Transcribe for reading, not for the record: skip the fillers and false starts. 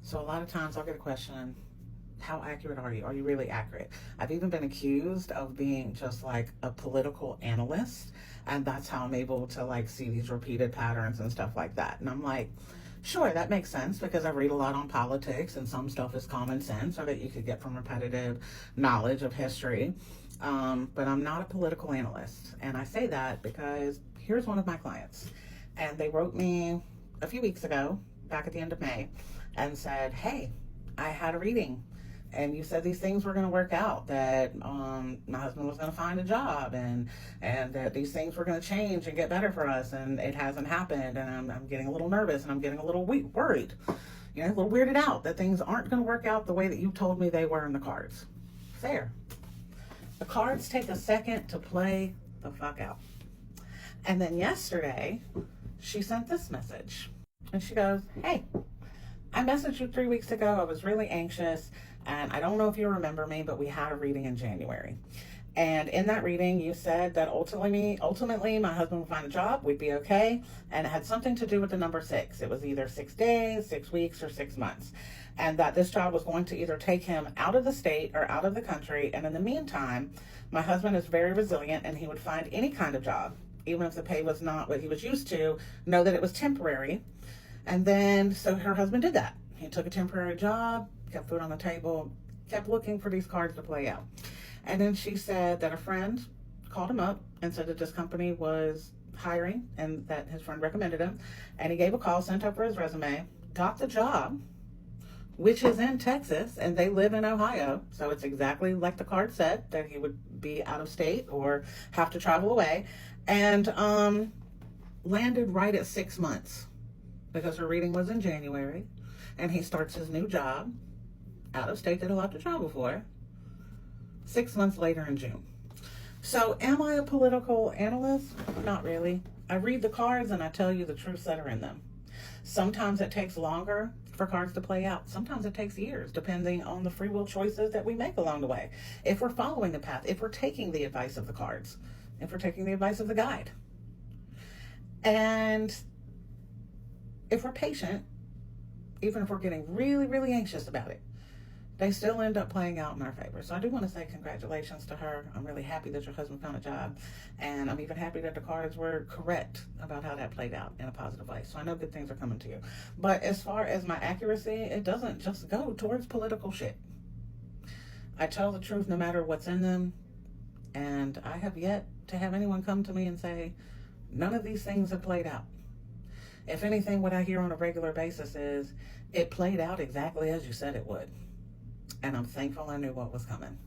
So a lot of times I'll get a question, how accurate are you? Are you really accurate? I've even been accused of being just like a political analyst, and that's how I'm able to like see these repeated patterns and stuff like that. And I'm like, sure, that makes sense because I read a lot on politics, and some stuff is common sense or that you could get from repetitive knowledge of history. But I'm not a political analyst. And I say that because here's one of my clients, and they wrote me a few weeks ago, back at the end of May, and said, hey, I had a reading and you said these things were going to work out, that my husband was going to find a job, and that these things were going to change and get better for us, and it hasn't happened, and I'm getting a little nervous, and I'm getting a little worried, a little weirded out that things aren't going to work out the way that you told me they were in the cards. Fair. The cards take a second to play the fuck out. And then yesterday, she sent this message, and she goes, hey, I messaged you 3 weeks ago. I was really anxious, and I don't know if you remember me, but we had a reading in January. And in that reading, you said that ultimately, my husband would find a job, we'd be okay, and it had something to do with the number 6. It was either 6 days, 6 weeks, or 6 months, and that this job was going to either take him out of the state or out of the country, and in the meantime, my husband is very resilient, and he would find any kind of job, even if the pay was not what he was used to, know that it was temporary. And then, so her husband did that. He took a temporary job, kept food on the table, kept looking for these cards to play out. And then she said that a friend called him up and said that this company was hiring and that his friend recommended him. And he gave a call, sent over his resume, got the job, which is in Texas, and they live in Ohio. So it's exactly like the card said, that he would be out of state or have to travel away. And landed right at 6 months, because her reading was in January, and he starts his new job out of state that he'll have to travel for 6 months later in June. So am I a political analyst? Not really. I read the cards and I tell you the truths that are in them. Sometimes it takes longer for cards to play out. Sometimes it takes years, depending on the free will choices that we make along the way. If we're following the path, if we're taking the advice of the cards, if we're taking the advice of the guide. And if we're patient, even if we're getting really, really anxious about it, they still end up playing out in our favor. So I do want to say congratulations to her. I'm really happy that your husband found a job. And I'm even happy that the cards were correct about how that played out in a positive way. So I know good things are coming to you. But as far as my accuracy, it doesn't just go towards political shit. I tell the truth no matter what's in them. And I have yet to have anyone come to me and say, none of these things have played out. If anything, what I hear on a regular basis is, it played out exactly as you said it would. And I'm thankful I knew what was coming.